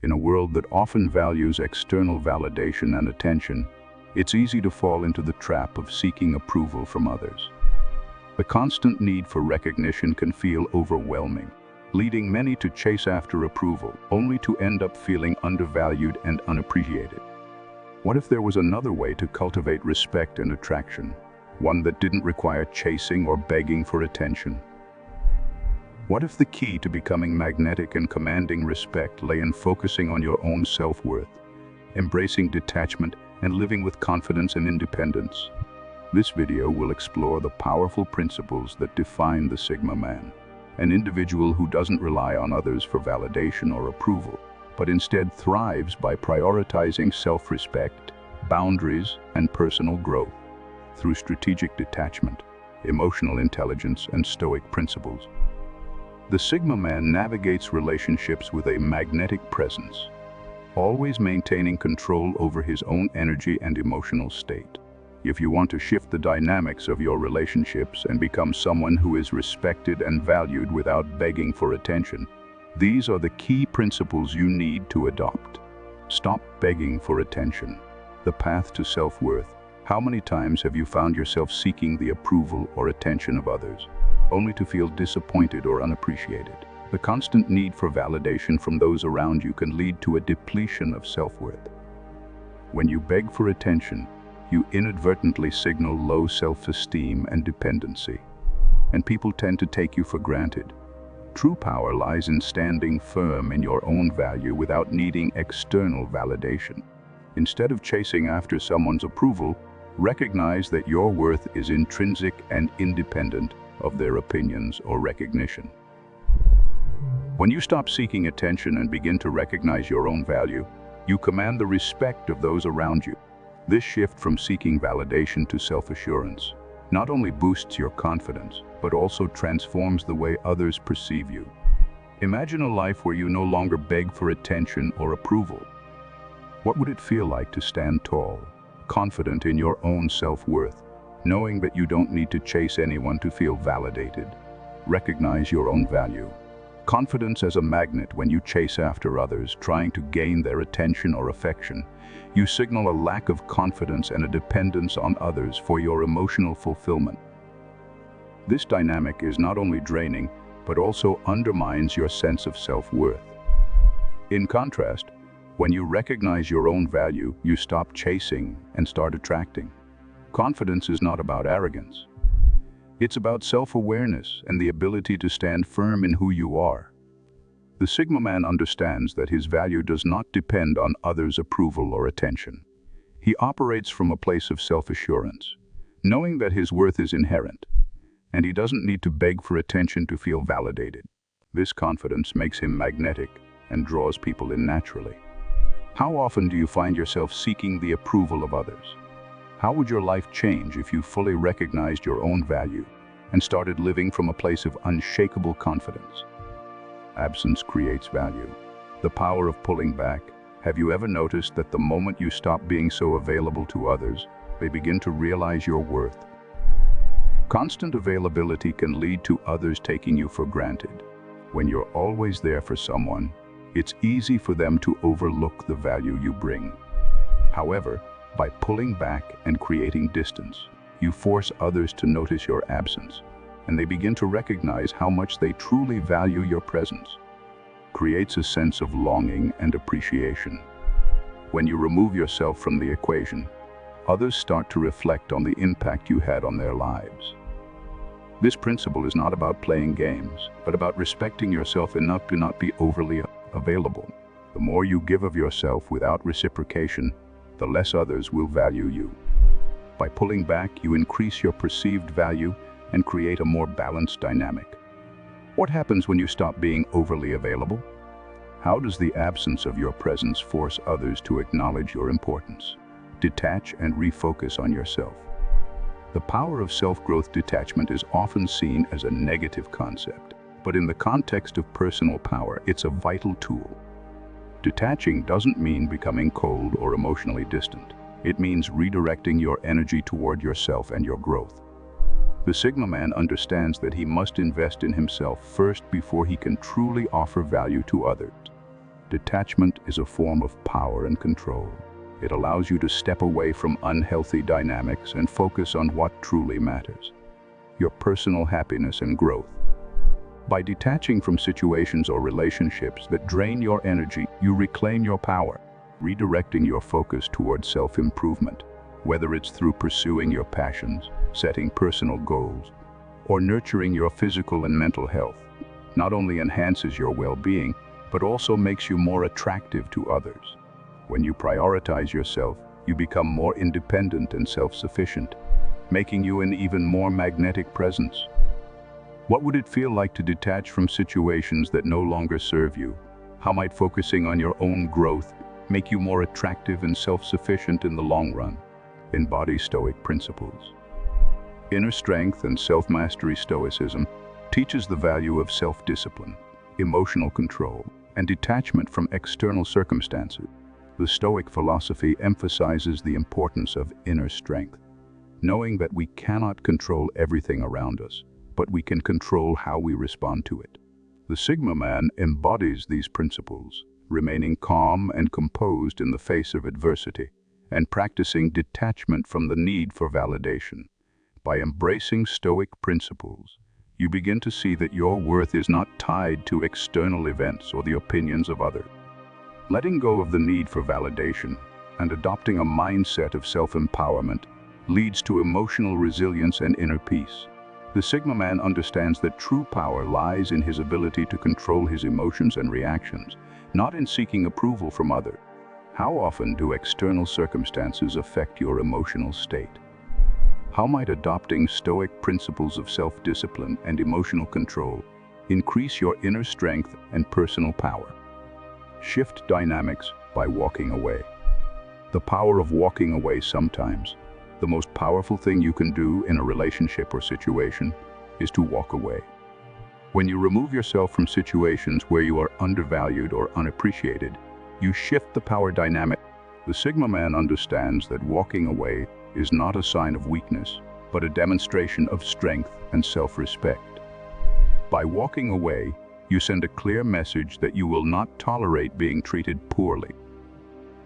In a world that often values external validation and attention, it's easy to fall into the trap of seeking approval from others. The constant need for recognition can feel overwhelming, leading many to chase after approval, only to end up feeling undervalued and unappreciated. What if there was another way to cultivate respect and attraction, one that didn't require chasing or begging for attention? What if the key to becoming magnetic and commanding respect lay in focusing on your own self-worth, embracing detachment, and living with confidence and independence? This video will explore the powerful principles that define the Sigma man, an individual who doesn't rely on others for validation or approval, but instead thrives by prioritizing self-respect, boundaries, and personal growth through strategic detachment, emotional intelligence, and Stoic principles. The Sigma man navigates relationships with a magnetic presence, always maintaining control over his own energy and emotional state. If you want to shift the dynamics of your relationships and become someone who is respected and valued without begging for attention, these are the key principles you need to adopt. Stop begging for attention. The path to self-worth. How many times have you found yourself seeking the approval or attention of others, only to feel disappointed or unappreciated? The constant need for validation from those around you can lead to a depletion of self-worth. When you beg for attention, you inadvertently signal low self-esteem and dependency, and people tend to take you for granted. True power lies in standing firm in your own value without needing external validation. Instead of chasing after someone's approval, recognize that your worth is intrinsic and independent of their opinions or recognition. When you stop seeking attention and begin to recognize your own value, you command the respect of those around you. This shift from seeking validation to self-assurance not only boosts your confidence, but also transforms the way others perceive you. Imagine a life where you no longer beg for attention or approval. What would it feel like to stand tall, confident in your own self-worth, knowing that you don't need to chase anyone to feel validated? Recognize your own value. Confidence as a magnet. When you chase after others, trying to gain their attention or affection, you signal a lack of confidence and a dependence on others for your emotional fulfillment. This dynamic is not only draining, but also undermines your sense of self-worth. In contrast, when you recognize your own value, you stop chasing and start attracting. Confidence is not about arrogance. It's about self-awareness and the ability to stand firm in who you are. The Sigma man understands that his value does not depend on others' approval or attention. He operates from a place of self-assurance, knowing that his worth is inherent, and he doesn't need to beg for attention to feel validated. This confidence makes him magnetic and draws people in naturally. How often do you find yourself seeking the approval of others? How would your life change if you fully recognized your own value and started living from a place of unshakable confidence? Absence creates value. The power of pulling back. Have you ever noticed that the moment you stop being so available to others, they begin to realize your worth? Constant availability can lead to others taking you for granted. When you're always there for someone, it's easy for them to overlook the value you bring. However, by pulling back and creating distance, you force others to notice your absence, and they begin to recognize how much they truly value your presence. Creates a sense of longing and appreciation. When you remove yourself from the equation, others start to reflect on the impact you had on their lives. This principle is not about playing games, but about respecting yourself enough to not be overly available. The more you give of yourself without reciprocation, the less others will value you. By pulling back, you increase your perceived value and create a more balanced dynamic. What happens when you stop being overly available? How does the absence of your presence force others to acknowledge your importance? Detach and refocus on yourself. The power of self-growth. Detachment is often seen as a negative concept, but in the context of personal power, it's a vital tool. Detaching doesn't mean becoming cold or emotionally distant. It means redirecting your energy toward yourself and your growth. The Sigma man understands that he must invest in himself first before he can truly offer value to others. Detachment is a form of power and control. It allows you to step away from unhealthy dynamics and focus on what truly matters: your personal happiness and growth. By detaching from situations or relationships that drain your energy, you reclaim your power, redirecting your focus towards self-improvement. Whether it's through pursuing your passions, setting personal goals, or nurturing your physical and mental health, not only enhances your well-being, but also makes you more attractive to others. When you prioritize yourself, you become more independent and self-sufficient, making you an even more magnetic presence. What would it feel like to detach from situations that no longer serve you? How might focusing on your own growth make you more attractive and self-sufficient in the long run? Embody Stoic principles. Inner strength and self-mastery. Stoicism teaches the value of self-discipline, emotional control, and detachment from external circumstances. The Stoic philosophy emphasizes the importance of inner strength, knowing that we cannot control everything around us, but we can control how we respond to it. The Sigma Man embodies these principles, remaining calm and composed in the face of adversity, and practicing detachment from the need for validation. By embracing Stoic principles, you begin to see that your worth is not tied to external events or the opinions of others. Letting go of the need for validation and adopting a mindset of self-empowerment leads to emotional resilience and inner peace. The Sigma Man understands that true power lies in his ability to control his emotions and reactions, not in seeking approval from others. How often do external circumstances affect your emotional state? How might adopting Stoic principles of self-discipline and emotional control increase your inner strength and personal power? Shift dynamics by walking away. The power of walking away. Sometimes the most powerful thing you can do in a relationship or situation is to walk away. When you remove yourself from situations where you are undervalued or unappreciated, you shift the power dynamic. The Sigma Man understands that walking away is not a sign of weakness, but a demonstration of strength and self-respect. By walking away, you send a clear message that you will not tolerate being treated poorly.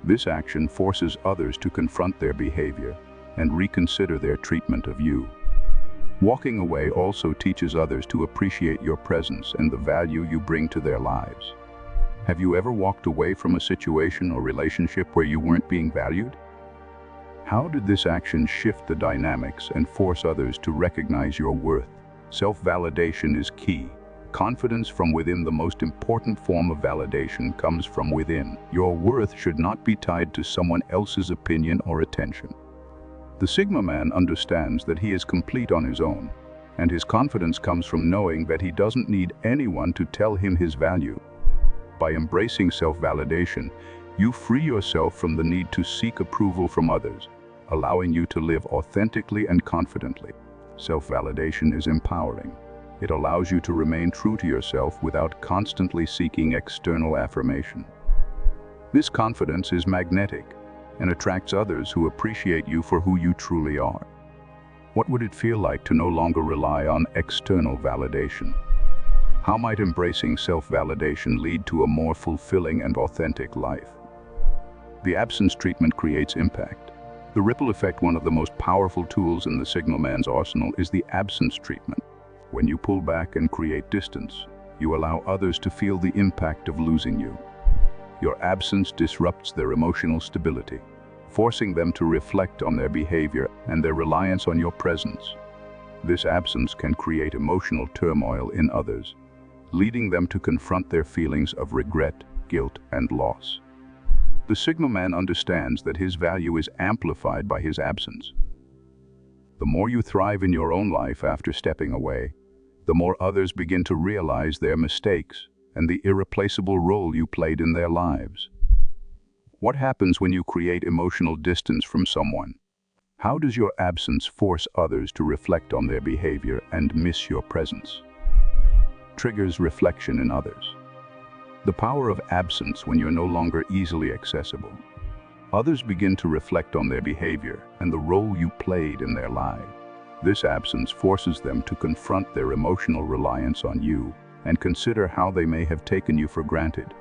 This action forces others to confront their behavior and reconsider their treatment of you. Walking away also teaches others to appreciate your presence and the value you bring to their lives. Have you ever walked away from a situation or relationship where you weren't being valued? How did this action shift the dynamics and force others to recognize your worth? Self-validation is key. Confidence from within. The most important form of validation comes from within. Your worth should not be tied to someone else's opinion or attention. The Sigma Man understands that he is complete on his own, and his confidence comes from knowing that he doesn't need anyone to tell him his value. By embracing self-validation, you free yourself from the need to seek approval from others, allowing you to live authentically and confidently. Self-validation is empowering. It allows you to remain true to yourself without constantly seeking external affirmation. This confidence is magnetic and attracts others who appreciate you for who you truly are. What would it feel like to no longer rely on external validation? How might embracing self-validation lead to a more fulfilling and authentic life? The absence treatment creates impact. The ripple effect. One of the most powerful tools in the Sigma Man's arsenal is the absence treatment. When you pull back and create distance, you allow others to feel the impact of losing you. Your absence disrupts their emotional stability, forcing them to reflect on their behavior and their reliance on your presence. This absence can create emotional turmoil in others, leading them to confront their feelings of regret, guilt, and loss. The Sigma Man understands that his value is amplified by his absence. The more you thrive in your own life after stepping away, the more others begin to realize their mistakes and the irreplaceable role you played in their lives. What happens when you create emotional distance from someone? How does your absence force others to reflect on their behavior and miss your presence? Triggers reflection in others. The power of absence. When you're no longer easily accessible, others begin to reflect on their behavior and the role you played in their lives. This absence forces them to confront their emotional reliance on you and consider how they may have taken you for granted.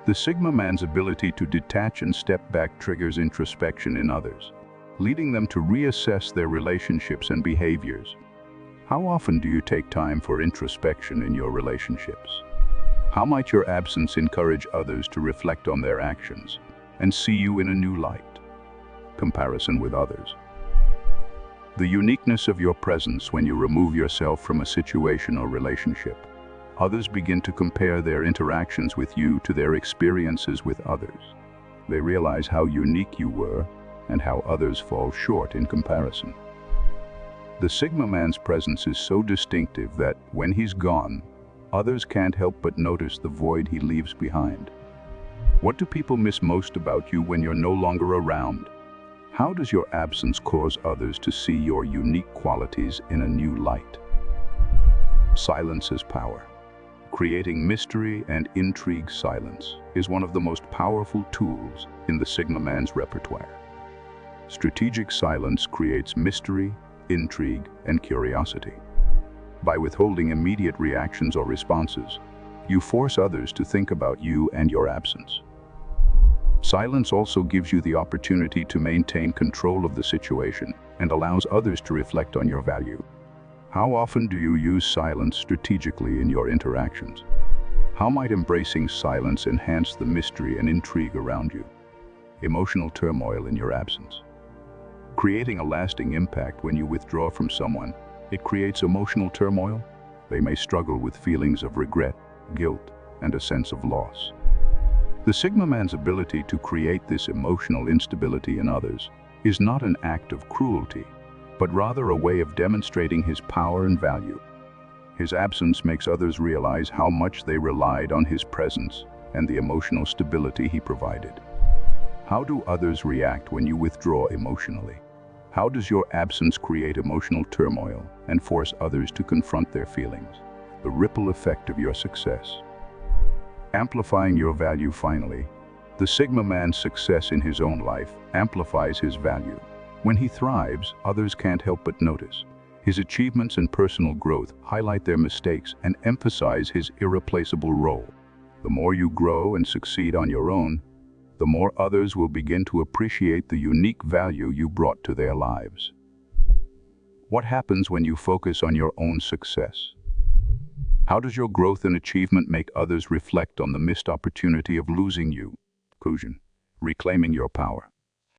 The Sigma man's ability to detach and step back triggers introspection in others, leading them to reassess their relationships and behaviors. How often do you take time for introspection in your relationships? How might your absence encourage others to reflect on their actions and see you in a new light? Comparison with others. The uniqueness of your presence when you remove yourself from a situation or relationship. Others begin to compare their interactions with you to their experiences with others. They realize how unique you were and how others fall short in comparison. The Sigma man's presence is so distinctive that, when he's gone, others can't help but notice the void he leaves behind. What do people miss most about you when you're no longer around? How does your absence cause others to see your unique qualities in a new light? Silence is power. Creating mystery and intrigue. Silence is one of the most powerful tools in the Sigma man's repertoire. Strategic silence creates mystery, intrigue, and curiosity. By withholding immediate reactions or responses, you force others to think about you and your absence. Silence also gives you the opportunity to maintain control of the situation and allows others to reflect on your value. How often do you use silence strategically in your interactions? How might embracing silence enhance the mystery and intrigue around you? Emotional turmoil in your absence. Creating a lasting impact. When you withdraw from someone, it creates emotional turmoil. They may struggle with feelings of regret, guilt, and a sense of loss. The Sigma man's ability to create this emotional instability in others is not an act of cruelty, but rather a way of demonstrating his power and value. His absence makes others realize how much they relied on his presence and the emotional stability he provided. How do others react when you withdraw emotionally? How does your absence create emotional turmoil and force others to confront their feelings? The ripple effect of your success. Amplifying your value. Finally, the Sigma man's success in his own life amplifies his value. When he thrives, others can't help but notice. His achievements and personal growth highlight their mistakes and emphasize his irreplaceable role. The more you grow and succeed on your own, the more others will begin to appreciate the unique value you brought to their lives. What happens when you focus on your own success? How does your growth and achievement make others reflect on the missed opportunity of losing you? Conclusion: reclaiming your power.